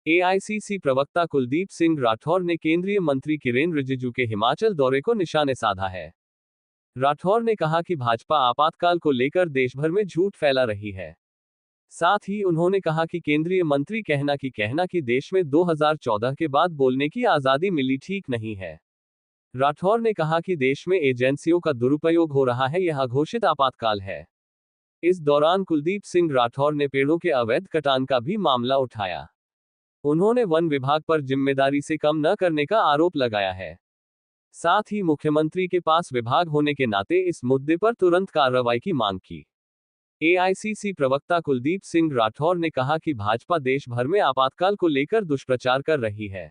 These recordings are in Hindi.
एआईसीसी प्रवक्ता कुलदीप सिंह राठौर ने केंद्रीय मंत्री किरेन रिजिजू के हिमाचल दौरे को निशाने साधा है। राठौर ने कहा कि भाजपा आपातकाल को लेकर देश भर में झूठ फैला रही है। साथ ही उन्होंने कहा कि केंद्रीय मंत्री कहना कि देश में 2014 के बाद बोलने की आजादी मिली ठीक नहीं है। राठौर ने कहा कि देश में एजेंसियों का दुरुपयोग हो रहा है, यह अघोषित आपातकाल है। इस दौरान कुलदीप सिंह राठौर ने पेड़ों के अवैध कटान का भी मामला उठाया। उन्होंने वन विभाग पर जिम्मेदारी से कम न करने का आरोप लगाया है। साथ ही मुख्यमंत्री के पास विभाग होने के नाते इस मुद्दे पर तुरंत कार्रवाई की मांग की। एआईसीसी प्रवक्ता कुलदीप सिंह राठौर ने कहा कि भाजपा देश भर में आपातकाल को लेकर दुष्प्रचार कर रही है।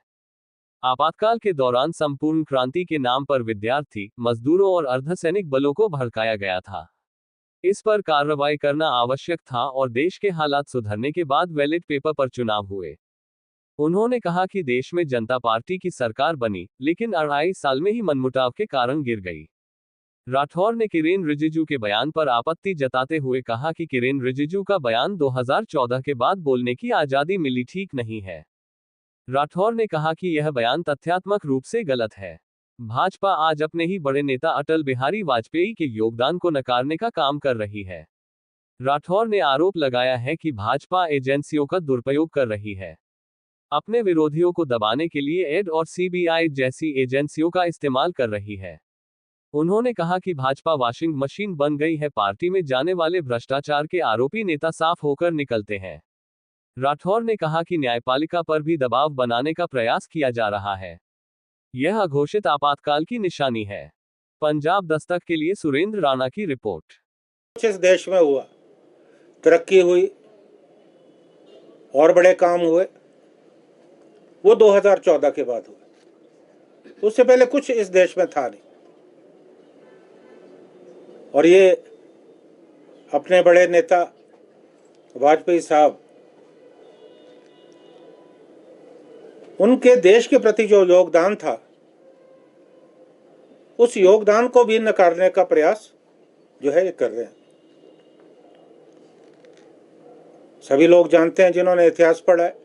आपातकाल के दौरान संपूर्ण क्रांति के नाम पर विद्यार्थी, मजदूरों और अर्धसैनिक बलों को भड़काया गया था। इस पर कार्रवाई करना आवश्यक था और देश के हालात सुधरने के बाद बैलेट पेपर पर चुनाव हुए। उन्होंने कहा कि देश में जनता पार्टी की सरकार बनी, लेकिन 2.5 साल में ही मनमुटाव के कारण गिर गई। राठौर ने किरेन रिजिजू के बयान पर आपत्ति जताते हुए कहा कि किरेन रिजिजू का बयान 2014 के बाद बोलने की आजादी मिली ठीक नहीं है। राठौर ने कहा कि यह बयान तथ्यात्मक रूप से गलत है। भाजपा आज अपने ही बड़े नेता अटल बिहारी वाजपेयी के योगदान को नकारने का काम कर रही है। राठौर ने आरोप लगाया है कि भाजपा एजेंसियों का दुरुपयोग कर रही है। अपने विरोधियों को दबाने के लिए ईडी और सीबीआई जैसी एजेंसियों का इस्तेमाल कर रही है। उन्होंने कहा कि भाजपा वॉशिंग मशीन बन गई है, पार्टी में जाने वाले भ्रष्टाचार के आरोपी नेता साफ होकर निकलते हैं। राठौर ने कहा कि न्यायपालिका पर भी दबाव बनाने का प्रयास किया जा रहा है। यह अघोषित आपातकाल की निशानी है। पंजाब दस्तक के लिए सुरेंद्र राणा की रिपोर्ट। इस देश में हुआ, तरक्की हुई और बड़े काम हुए, वो 2014 के बाद हुए। उससे पहले कुछ इस देश में था नहीं। और ये अपने बड़े नेता वाजपेयी साहब, उनके देश के प्रति जो योगदान था, उस योगदान को भी नकारने का प्रयास जो है ये कर रहे हैं। सभी लोग जानते हैं जिन्होंने इतिहास पढ़ा है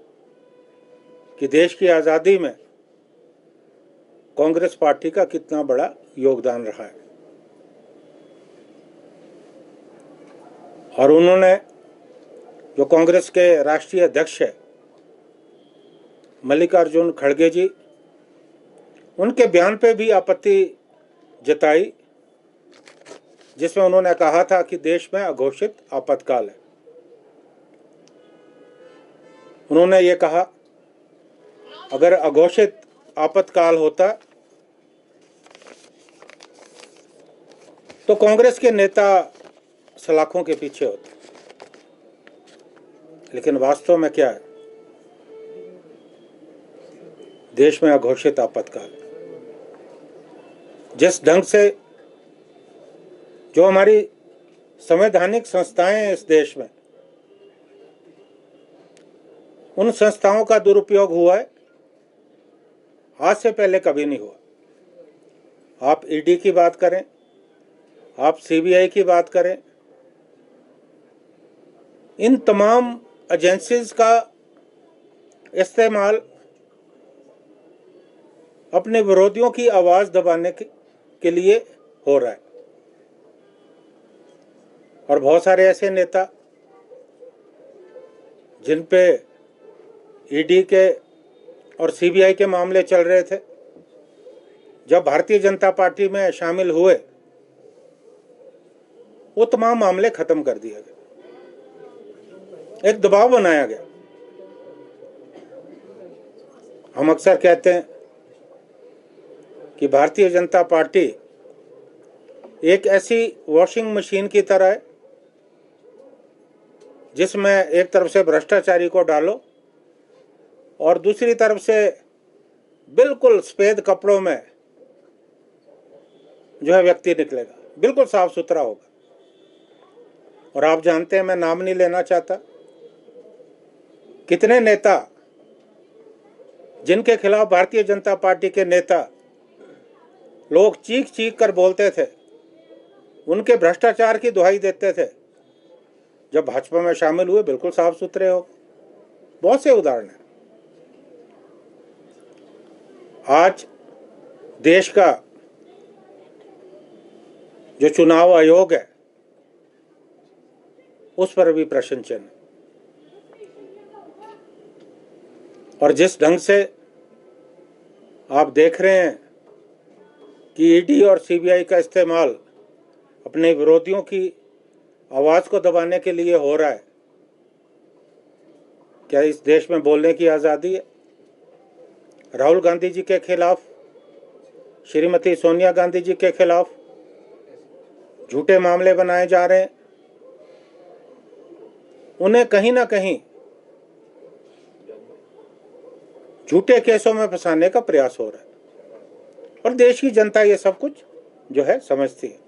कि देश की आज़ादी में कांग्रेस पार्टी का कितना बड़ा योगदान रहा है। और उन्होंने, जो कांग्रेस के राष्ट्रीय अध्यक्ष है मल्लिकार्जुन खड़गे जी, उनके बयान पे भी आपत्ति जताई, जिसमें उन्होंने कहा था कि देश में अघोषित आपातकाल है। उन्होंने ये कहा, अगर अघोषित आपातकाल होता तो कांग्रेस के नेता सलाखों के पीछे होते। लेकिन वास्तव में क्या है, देश में अघोषित आपातकाल। जिस ढंग से जो हमारी संवैधानिक संस्थाएं हैं इस देश में, उन संस्थाओं का दुरुपयोग हुआ है, आज से पहले कभी नहीं हुआ। आप ईडी की बात करें, आप सीबीआई की बात करें, इन तमाम एजेंसीज का इस्तेमाल अपने विरोधियों की आवाज दबाने के लिए हो रहा है। और बहुत सारे ऐसे नेता जिन पे ईडी के और सीबीआई के मामले चल रहे थे, जब भारतीय जनता पार्टी में शामिल हुए, वो तमाम मामले खत्म कर दिए गए। एक दबाव बनाया गया। हम अक्सर कहते हैं कि भारतीय जनता पार्टी एक ऐसी वॉशिंग मशीन की तरह है जिसमें एक तरफ से भ्रष्टाचारी को डालो और दूसरी तरफ से बिल्कुल सफेद कपड़ों में जो है व्यक्ति निकलेगा, बिल्कुल साफ सुथरा होगा। और आप जानते हैं, मैं नाम नहीं लेना चाहता, कितने नेता जिनके खिलाफ भारतीय जनता पार्टी के नेता लोग चीख चीख कर बोलते थे, उनके भ्रष्टाचार की दुहाई देते थे, जब भाजपा में शामिल हुए बिल्कुल साफ सुथरे हो गए। बहुत से उदाहरण हैं। आज देश का जो चुनाव आयोग है उस पर भी प्रश्न चिन्ह है। और जिस ढंग से आप देख रहे हैं कि ईडी और सीबीआई का इस्तेमाल अपने विरोधियों की आवाज़ को दबाने के लिए हो रहा है, क्या इस देश में बोलने की आज़ादी है? राहुल गांधी जी के खिलाफ, श्रीमती सोनिया गांधी जी के खिलाफ झूठे मामले बनाए जा रहे हैं। उन्हें कहीं ना कहीं झूठे केसों में फंसाने का प्रयास हो रहा है और देश की जनता ये सब कुछ जो है समझती है।